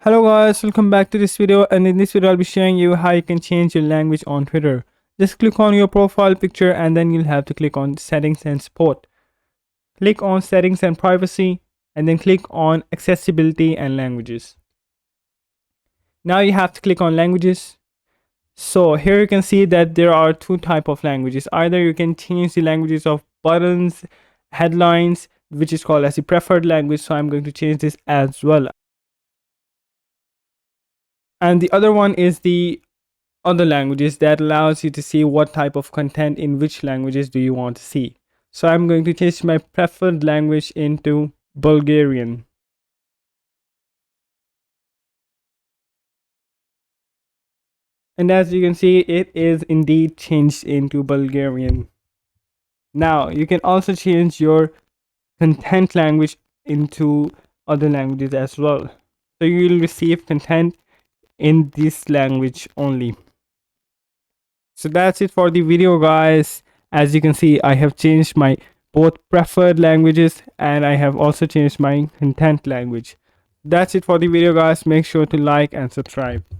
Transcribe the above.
Hello guys, welcome back to this video, and in this video I'll be showing you how you can change your language on Twitter. Just click on your profile picture and then you'll have to click on settings and support. Click on settings and privacy and then click on accessibility and languages. Now you have to click on languages. So here you can see that there are two types of languages. Either you can change the languages of buttons, headlines, which is called as the preferred language. So I'm going to change this as well. And the other one is the other languages that allows you to see what type of content in which languages do you want to see. So I'm going to change my preferred language into Bulgarian. And as you can see, it is indeed changed into Bulgarian. Now you can also change your content language into other languages as well. So you will receive content in this language only. So that's it for the video, guys. As you can see, I have changed my both preferred languages and I have also changed my content language. That's it for the video, guys. Make sure to like and subscribe.